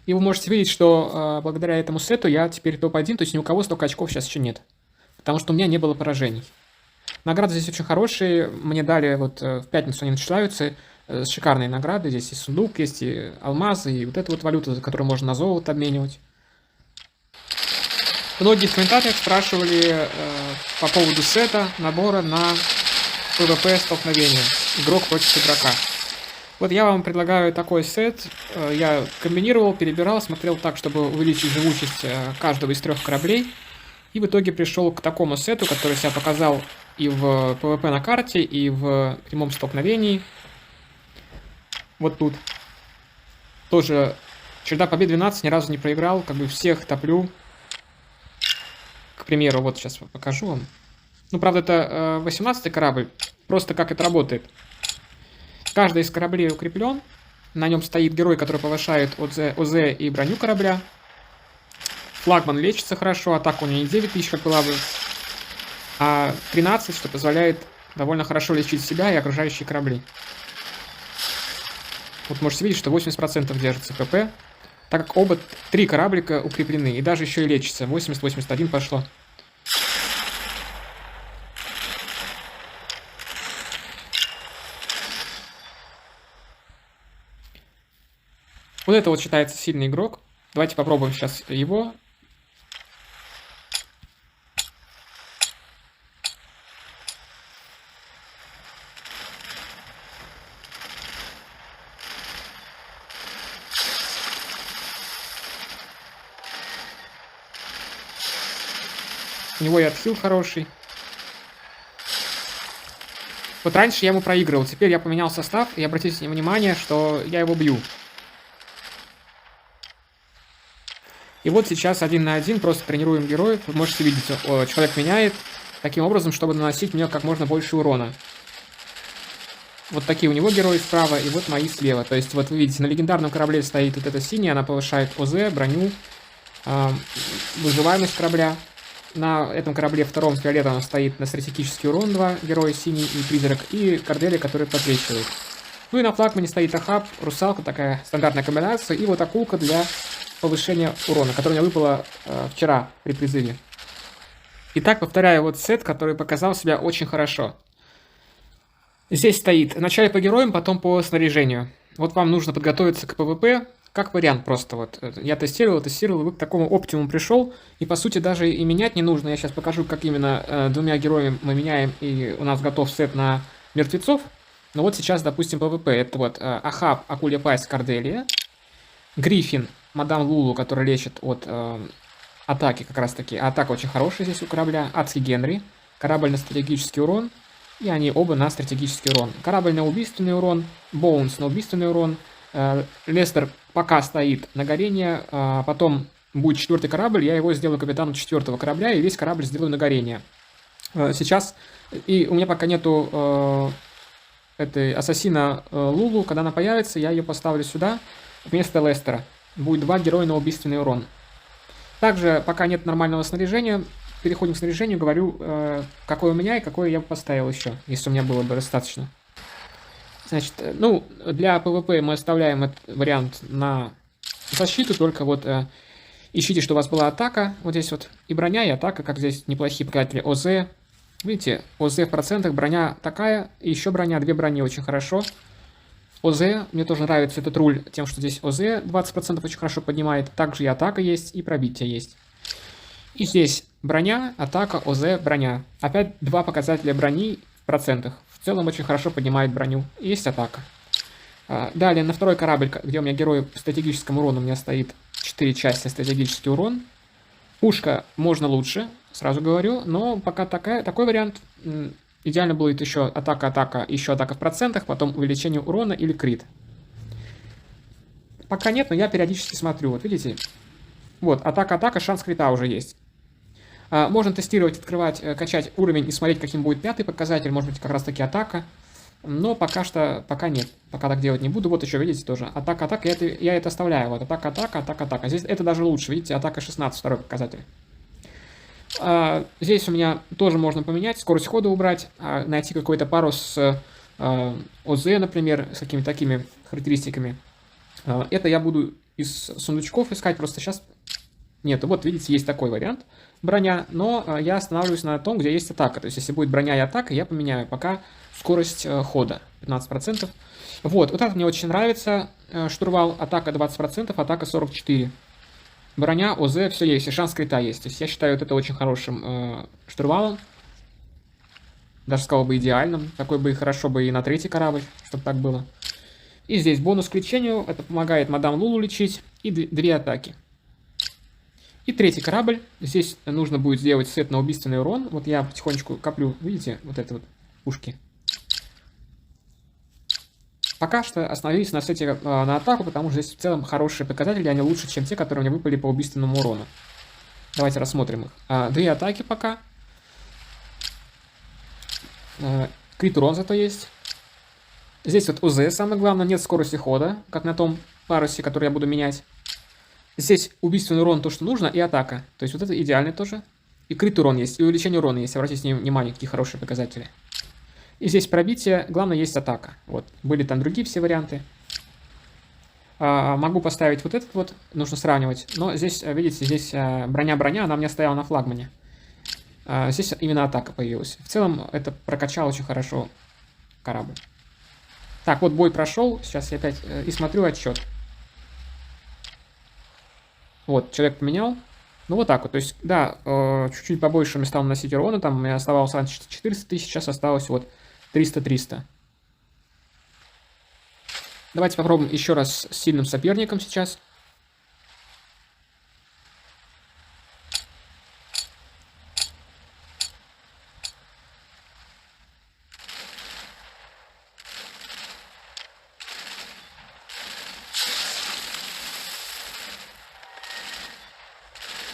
И вы можете видеть, что благодаря этому сету я теперь топ-1, то есть ни у кого столько очков сейчас еще нет. Потому что у меня не было поражений. Награды здесь очень хорошие. Мне дали, вот в пятницу они начисляются, шикарные награды. Здесь и сундук есть, и алмазы, и вот эта вот валюта, за которую можно на золото обменивать. Многие в комментариях спрашивали по поводу сета, набора на PvP столкновение. Игрок против игрока. Вот я вам предлагаю такой сет. Я комбинировал, перебирал, смотрел так, чтобы увеличить живучесть каждого из 3 кораблей. И в итоге пришел к такому сету, который себя показал и в PvP на карте, и в прямом столкновении. Вот тут. Тоже череда побед 12, ни разу не проиграл. Как бы всех топлю. К примеру, вот сейчас покажу вам. Ну, правда, это 18-й корабль. Просто как это работает. Каждый из кораблей укреплен. На нем стоит герой, который повышает ОЗ и броню корабля. Флагман лечится хорошо. Атака у него не 9000, как была бы, а 13, что позволяет довольно хорошо лечить себя и окружающие корабли. Вот можете видеть, что 80% держится ПП, так как оба 3 кораблика укреплены. И даже еще и лечится. 80-81 пошло. Вот это вот считается сильный игрок. Давайте попробуем сейчас его. У него и отхил хороший. Вот раньше я ему проигрывал, теперь я поменял состав, и обратите внимание, что я его бью. И вот сейчас 1 на 1 просто тренируем героев. Вы можете видеть, человек меняет таким образом, чтобы наносить мне как можно больше урона. Вот такие у него герои справа, и вот мои слева. То есть вот вы видите, на легендарном корабле стоит вот эта синяя, она повышает ОЗ, броню, выживаемость корабля. На этом корабле втором фиолетовом стоит на стратегический урон 2 героя, синий и призрак, и Корделия, который подсвечивает. Ну и на флагмане стоит Ахаб, русалка, такая стандартная комбинация, и вот акулка для повышения урона, которая у меня выпала вчера при призыве. Итак, повторяю, вот сет, который показал себя очень хорошо. Здесь стоит вначале по героям, потом по снаряжению. Вот вам нужно подготовиться к ПВП, как вариант просто. Вот я тестировал, вы к такому оптимуму пришел, и по сути даже и менять не нужно. Я сейчас покажу, как именно 2 героями мы меняем, и у нас готов сет на мертвецов. Но вот сейчас, допустим, ПВП. Это вот Ахаб, Акулья Пасть, Корделия. Гриффин, Мадам Лулу, который лечит от атаки как раз таки. Атака очень хорошая здесь у корабля. Адский Генри. Корабль на стратегический урон. И они оба на стратегический урон. Корабль на убийственный урон. Боунс на убийственный урон. Лестер пока стоит на горение. Потом будет 4-й корабль. Я его сделаю капитаном 4-го корабля. И весь корабль сделаю на горение. Сейчас. И у меня пока нету этой ассасина Лулу. Когда она появится, я ее поставлю сюда. Вместо Лестера. Будет 2 героя на убийственный урон. Также, пока нет нормального снаряжения, переходим к снаряжению, говорю, какое у меня и какое я бы поставил еще, если у меня было бы достаточно. Значит, ну, для PvP мы оставляем этот вариант на защиту, только вот ищите, что у вас была атака, вот здесь вот и броня, и атака, как здесь неплохие показатели ОЗ. Видите, ОЗ в процентах, броня такая, и еще броня, 2 брони очень хорошо. ОЗ, мне тоже нравится этот руль тем, что здесь ОЗ 20% очень хорошо поднимает. Также и атака есть, и пробитие есть. И здесь броня, атака, ОЗ, броня. Опять 2 показателя брони в процентах. В целом очень хорошо поднимает броню. И есть атака. Далее на 2-й корабль, где у меня герой по стратегическому урону, у меня стоит 4 части стратегический урон. Пушка можно лучше, сразу говорю, но пока такой вариант. Идеально будет еще атака, еще атака в процентах, потом увеличение урона или крит. Пока нет, но я периодически смотрю. Вот видите? Вот, атака, шанс крита уже есть. Можно тестировать, открывать, качать уровень и смотреть, каким будет 5-й показатель. Может быть, как раз таки атака. Но пока нет. Пока так делать не буду. Вот еще, видите, тоже. Атака, я это оставляю. Вот, атака. Здесь это даже лучше. Видите, атака 16, 2-й показатель. Здесь у меня тоже можно поменять, скорость хода убрать, найти какую-то пару с ОЗ, например, с какими-то такими характеристиками. Это я буду из сундучков искать, просто сейчас нет. Вот видите, есть такой вариант броня, но я останавливаюсь на том, где есть атака. То есть если будет броня и атака, я поменяю пока скорость хода 15%. Вот это мне очень нравится. Штурвал, атака 20%, атака 44%. Броня, ОЗ, все есть, и шанс крита есть. То есть я считаю вот это очень хорошим штурвалом. Даже сказал бы идеальным. Такой бы и хорошо бы и на третий корабль, чтобы так было. И здесь бонус к лечению. Это помогает мадам Лулу лечить. И 2 атаки. И третий корабль. Здесь нужно будет сделать сет на убийственный урон. Вот я потихонечку коплю, видите, вот это вот пушки. Пока что остановились на сете на атаку, потому что здесь в целом хорошие показатели, они лучше, чем те, которые мне выпали по убийственному урону. Давайте рассмотрим их. 2 атаки пока. Крит урон зато есть. Здесь вот ОЗ самое главное, нет скорости хода, как на том парусе, который я буду менять. Здесь убийственный урон то, что нужно, и атака. То есть вот это идеально тоже. И крит урон есть, и увеличение урона есть. Обратите внимание, какие хорошие показатели. И здесь пробитие, главное есть атака. Вот, были там другие все варианты. Могу поставить вот этот вот, нужно сравнивать. Но здесь, видите, здесь броня-броня, она мне стояла на флагмане. Здесь именно атака появилась. В целом это прокачал очень хорошо корабль. Так, вот бой прошел. Сейчас я опять и смотрю отчет. Вот, человек поменял. Ну вот так вот. То есть, да, чуть-чуть побольше мне стал наносить урона. Там у меня оставалось раньше 400 тысяч, сейчас осталось вот 300-300. Давайте попробуем еще раз с сильным соперником сейчас.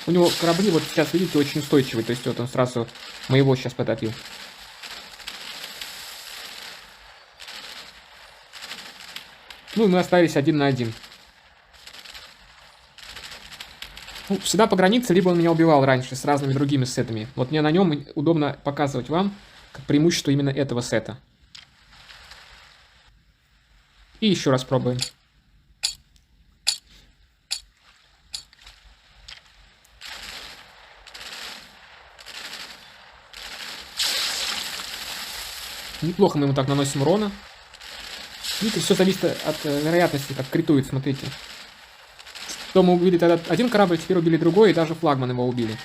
У него корабли, вот сейчас, видите, очень устойчивые. То есть вот он сразу моего сейчас потопил. Ну и мы остались 1 на 1. Ну, всегда по границе, либо он меня убивал раньше с разными другими сетами. Вот мне на нем удобно показывать вам как преимущество именно этого сета. И еще раз пробуем. Неплохо мы ему так наносим урона. Видите, все зависит от вероятности, как критует, смотрите. То мы убили тогда один корабль, теперь убили другой, и даже флагман его убили.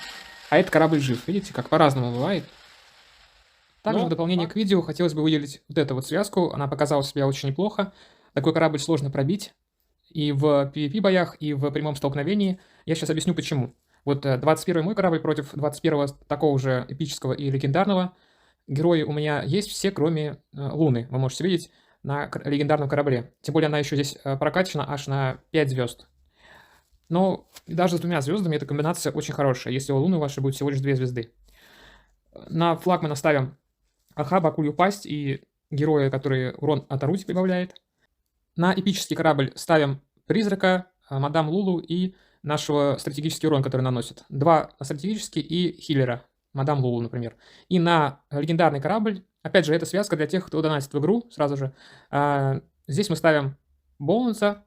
А этот корабль жив. Видите, как по-разному бывает. Также в дополнение к видео хотелось бы выделить вот эту вот связку. Она показала себя очень неплохо. Такой корабль сложно пробить. И в PvP боях, и в прямом столкновении. Я сейчас объясню почему. Вот 21 мой корабль против 21 такого же эпического и легендарного. Герои у меня есть все, кроме Луны. Вы можете видеть на легендарном корабле. Тем более она еще здесь прокачана аж на 5 звезд. Но даже с 2 звездами эта комбинация очень хорошая, если у Луны вашей будет всего лишь 2 звезды. На флагмана ставим Ахаб, Акулью Пасть и героя, который урон от орудий прибавляет. На эпический корабль ставим Призрака, Мадам Лулу и нашего стратегический урон, который наносит. 2 стратегический и хиллера, Мадам Лулу, например. И на легендарный корабль, опять же, это связка для тех, кто донатит в игру сразу же. Здесь мы ставим Боунса,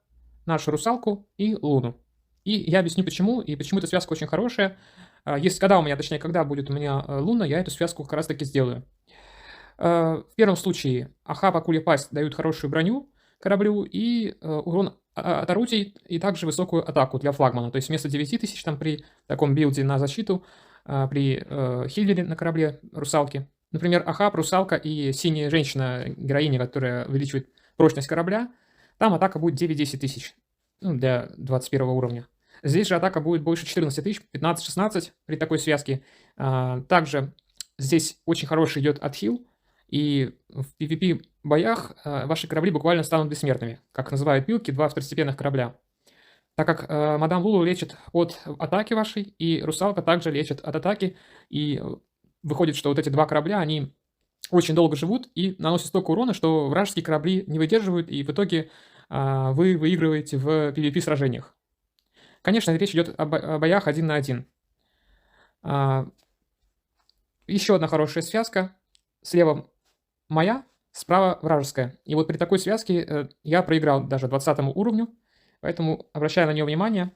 нашу русалку и Луну. И я объясню почему, и почему эта связка очень хорошая. Точнее, когда будет у меня Луна, я эту связку как раз таки сделаю. В первом случае Ахаб, Акулья Пасть дают хорошую броню кораблю и урон от орудий, и также высокую атаку для флагмана. То есть вместо 9000 там при таком билде на защиту, при хиллере на корабле русалки. Например, Ахаб, русалка и синяя женщина, героиня, которая увеличивает прочность корабля, там атака будет 9-10 тысяч, ну, для 21 уровня. Здесь же атака будет больше 14 тысяч, 15-16 при такой связке. Также здесь очень хороший идет отхил, и в PvP боях ваши корабли буквально станут бессмертными, как называют билки, 2 второстепенных корабля. Так как Мадам Лулу лечит от атаки вашей, и Русалка также лечит от атаки, и выходит, что вот эти 2 корабля, они очень долго живут и наносят столько урона, что вражеские корабли не выдерживают, и в итоге вы выигрываете в PvP-сражениях. Конечно, речь идет о боях 1 на 1. Еще одна хорошая связка. Слева моя, справа вражеская. И вот при такой связке я проиграл даже 20 уровню. поэтому обращаю на нее внимание.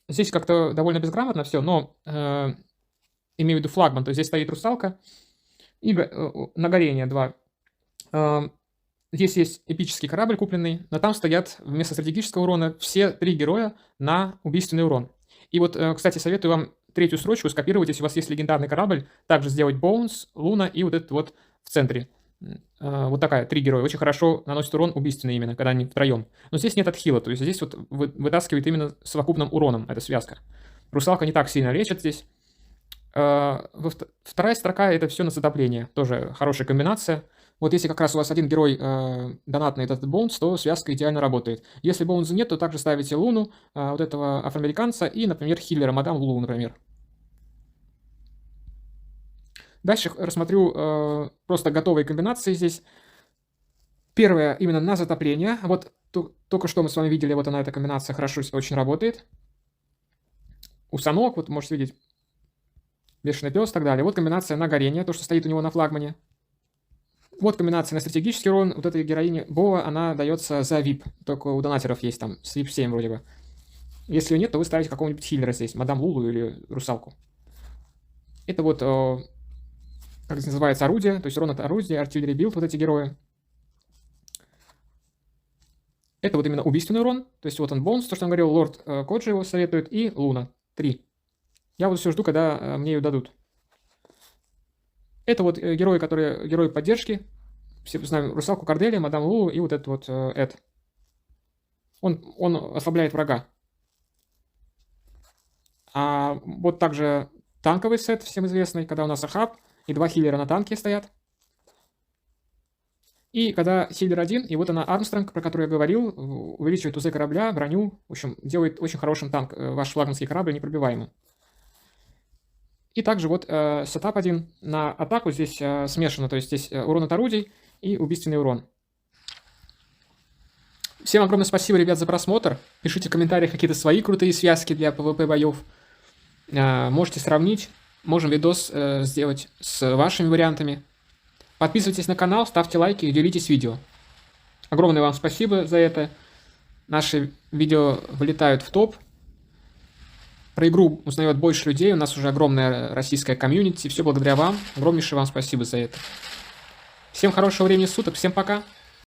Здесь как-то довольно безграмотно все, но имею в виду флагман, то есть здесь стоит русалка и на горение 2. Здесь есть эпический корабль купленный, но там стоят вместо стратегического урона все 3 героя на убийственный урон. И вот, кстати, советую вам третью строчку скопировать, если у вас есть легендарный корабль, также сделать Bones, Луна и вот этот вот в центре. Вот такая, 3 героя. Очень хорошо наносит урон убийственный именно, когда они втроем. Но здесь нет отхила, то есть здесь вот вытаскивает именно совокупным уроном эта связка. Русалка не так сильно лечит здесь. Вторая строка — это все на затопление. Тоже хорошая комбинация. Вот если как раз у вас один герой донатный этот Bones, то связка идеально работает. Если Bones нет, то также ставите Луну, вот этого афроамериканца и, например, хиллера, мадам Лулу, например. Дальше рассмотрю просто готовые комбинации здесь. Первая именно на затопление. Вот только что мы с вами видели, вот она, эта комбинация хорошо очень работает. Усанок, вот можете видеть, бешеный пес и так далее. Вот комбинация на горение, то, что стоит у него на флагмане. Вот комбинация на стратегический урон. Вот этой героине Бова, она дается за VIP. Только у донатеров есть там, с VIP 7 вроде бы. Если ее нет, то вы ставите какого-нибудь хиллера здесь, мадам Лулу или русалку. Это вот, как называется, орудие, то есть урон от орудия, артиллерия билд, вот эти герои. Это вот именно убийственный урон, то есть вот он Бонус, то, что он говорил, лорд Коджи его советует, и Луна, 3. Я вот все жду, когда мне ее дадут. Это вот герои, которые герои поддержки. Все знаем русалку Корделия, мадам Лулу и вот этот вот Эд. Он ослабляет врага. А вот также танковый сет, всем известный, когда у нас Ахаб и 2 хиллера на танке стоят. И когда хиллер 1, и вот она Армстронг, про которую я говорил, увеличивает УЗ корабля, броню, в общем, делает очень хорошим танк, ваш флагманский корабль непробиваемым. И также вот сетап 1 на атаку здесь смешано, то есть здесь урон от орудий и убийственный урон. Всем огромное спасибо, ребят, за просмотр. Пишите в комментариях какие-то свои крутые связки для PvP боев. Можете сравнить, можем видос сделать с вашими вариантами. Подписывайтесь на канал, ставьте лайки и делитесь видео. Огромное вам спасибо за это. Наши видео вылетают в топ. Про игру узнает больше людей, у нас уже огромная российская комьюнити. Все благодаря вам. Огромнейшее вам спасибо за это. Всем хорошего времени суток, всем пока.